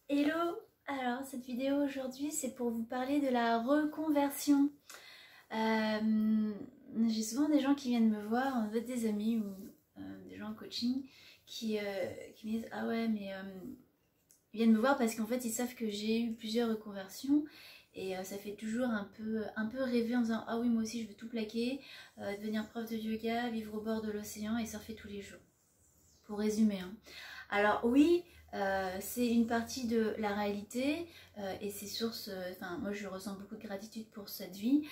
Hello! Alors cette vidéo aujourd'hui c'est pour vous parler de la reconversion. J'ai souvent des gens qui viennent me voir, en fait des amis ou des gens en coaching qui me disent ah ouais mais ils viennent me voir parce qu'en fait ils savent que j'ai eu plusieurs reconversions et ça fait toujours un peu rêver en disant ah oui moi aussi je veux tout plaquer, devenir prof de yoga, vivre au bord de l'océan et surfer tous les jours. Pour résumer, hein. Alors oui, c'est une partie de la réalité et c'est source, enfin moi je ressens beaucoup de gratitude pour cette vie,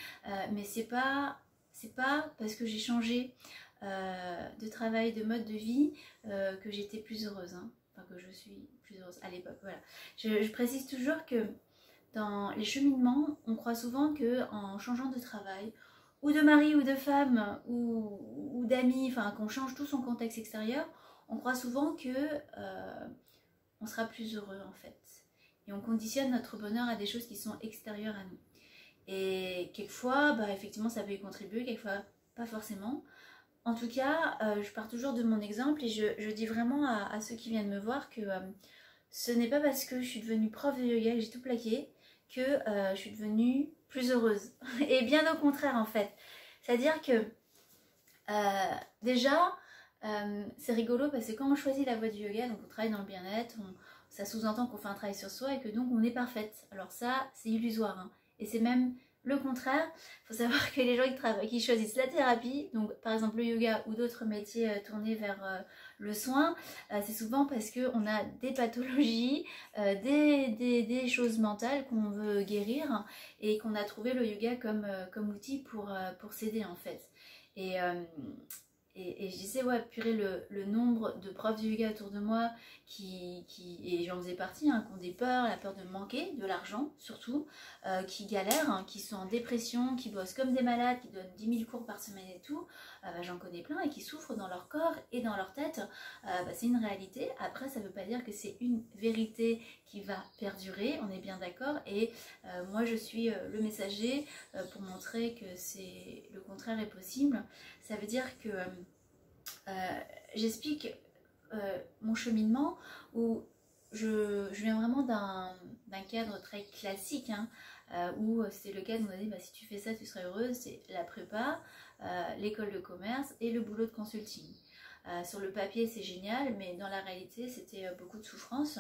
mais c'est pas parce que j'ai changé de travail, de mode de vie que j'étais plus heureuse, hein. Enfin que je suis plus heureuse à l'époque, voilà. Je précise toujours que dans les cheminements, on croit souvent que en changeant de travail, ou de mari ou de femme, ou d'amis, enfin qu'on change tout son contexte extérieur, on croit souvent que on sera plus heureux en fait. Et on conditionne notre bonheur à des choses qui sont extérieures à nous. Et quelquefois, bah, effectivement, ça peut y contribuer, quelquefois pas forcément. En tout cas, je pars toujours de mon exemple et je dis vraiment à ceux qui viennent me voir que ce n'est pas parce que je suis devenue prof de yoga et que j'ai tout plaqué que je suis devenue plus heureuse. Et bien au contraire en fait. C'est-à-dire que déjà, c'est rigolo parce que quand on choisit la voie du yoga, donc on travaille dans le bien-être, ça sous-entend qu'on fait un travail sur soi et que donc on est parfaite. Alors ça, c'est illusoire, hein. Et c'est même le contraire. Il faut savoir que les gens qui choisissent la thérapie, donc par exemple le yoga ou d'autres métiers tournés vers le soin, c'est souvent parce qu'on a des pathologies, des choses mentales qu'on veut guérir et qu'on a trouvé le yoga comme outil pour s'aider en fait. Et, et je disais, ouais, purée, le nombre de profs de yoga autour de moi et j'en faisais partie, hein, qui ont des peurs, la peur de manquer de l'argent surtout, qui galèrent, hein, qui sont en dépression, qui bossent comme des malades, qui donnent 10 000 cours par semaine et tout, bah, j'en connais plein et qui souffrent dans leur corps et dans leur tête. Bah, c'est une réalité. Après, ça ne veut pas dire que c'est une vérité qui va perdurer, on est bien d'accord. Et moi, je suis le messager pour montrer que le contraire est possible. Ça veut dire que j'explique mon cheminement où je viens vraiment d'un cadre très classique, hein, où c'est le cadre où on a dit bah, si tu fais ça tu seras heureuse, c'est la prépa, l'école de commerce et le boulot de consulting. Sur le papier c'est génial, mais dans la réalité c'était beaucoup de souffrance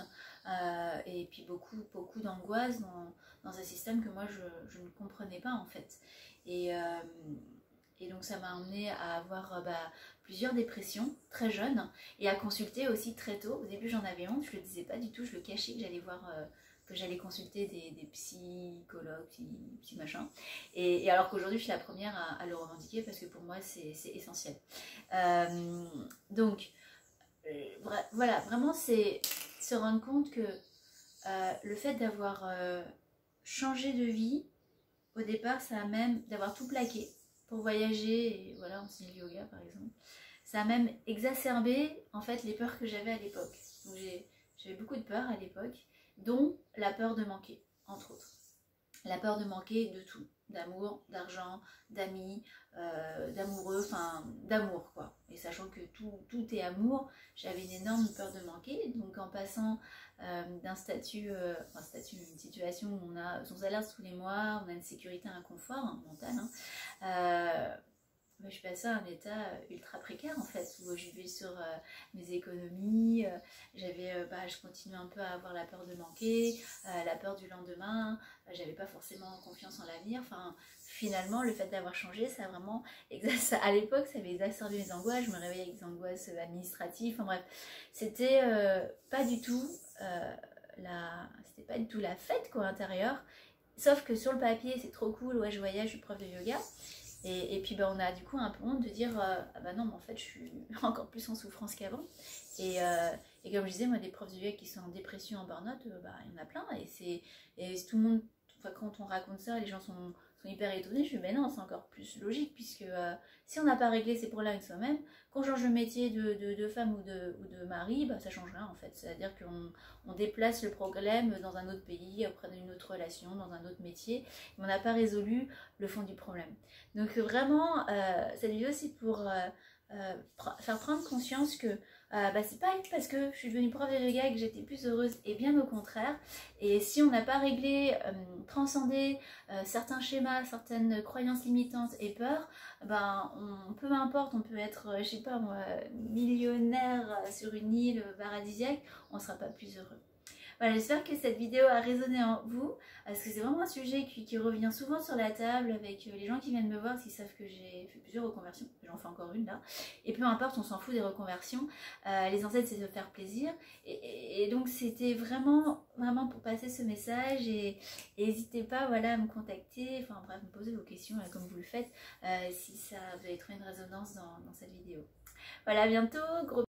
et puis beaucoup d'angoisse dans un système que moi je ne comprenais pas en fait. Et donc ça m'a amené à avoir plusieurs dépressions très jeune et à consulter aussi très tôt. Au début j'en avais honte, je le disais pas du tout, je le cachais que j'allais voir, que j'allais consulter des psychologues, psy machin. Et alors qu'aujourd'hui je suis la première à le revendiquer parce que pour moi c'est essentiel. Donc voilà, vraiment c'est se rendre compte que le fait d'avoir changé de vie, au départ ça a même d'avoir tout plaqué pour voyager et voilà enseigner le yoga par exemple, ça a même exacerbé en fait les peurs que j'avais à l'époque. Donc j'avais beaucoup de peurs à l'époque, dont la peur de manquer, entre autres. La peur de manquer de tout, d'amour, d'argent, d'amis, d'amoureux, enfin d'amour quoi. Et sachant que tout est amour, j'avais une énorme peur de manquer. Donc en passant d'un une situation où on a son salaire tous les mois, on a une sécurité, un confort hein, mental, hein, je suis passée à un état ultra précaire en fait, où je vivais sur mes économies, je continuais un peu à avoir la peur de manquer, la peur du lendemain, j'avais pas forcément confiance en l'avenir, enfin finalement le fait d'avoir changé, ça a vraiment, à l'époque ça avait exacerbé mes angoisses, je me réveillais avec des angoisses administratives, enfin bref, c'était pas du tout la fête quoi intérieure, sauf que sur le papier c'est trop cool, ouais je voyage, je suis prof de yoga. Et puis on a du coup un peu honte de dire ah bah non mais en fait je suis encore plus en souffrance qu'avant. Et comme je disais, moi des profs de yoga qui sont en dépression, en burn-out, il y en a plein. Et tout le monde, enfin, quand on raconte ça, les gens sont hyper étonnés. Je dis ben non, c'est encore plus logique puisque si on n'a pas réglé ces problèmes avec soi-même, qu'on change de métier de femme ou de mari, ça change rien en fait. C'est-à-dire qu'on déplace le problème dans un autre pays, auprès d'une autre relation, dans un autre métier, mais on n'a pas résolu le fond du problème. Donc vraiment, cette vidéo c'est pour faire prendre conscience que c'est pas parce que je suis devenue prof de yoga que j'étais plus heureuse, et bien au contraire. Et si on n'a pas réglé, transcendé certains schémas, certaines croyances limitantes et peurs, peu importe, on peut être, je sais pas moi, millionnaire sur une île paradisiaque, on sera pas plus heureux. Voilà, j'espère que cette vidéo a résonné en vous, parce que c'est vraiment un sujet qui revient souvent sur la table avec les gens qui viennent me voir, parce qu'ils savent que j'ai fait plusieurs reconversions, j'en fais encore une là, et peu importe, on s'en fout des reconversions, l'essentiel c'est de faire plaisir, et donc c'était vraiment pour passer ce message, et n'hésitez pas voilà, à me contacter, enfin bref, me poser vos questions comme vous le faites, si ça veut être une résonance dans cette vidéo. Voilà, à bientôt, gros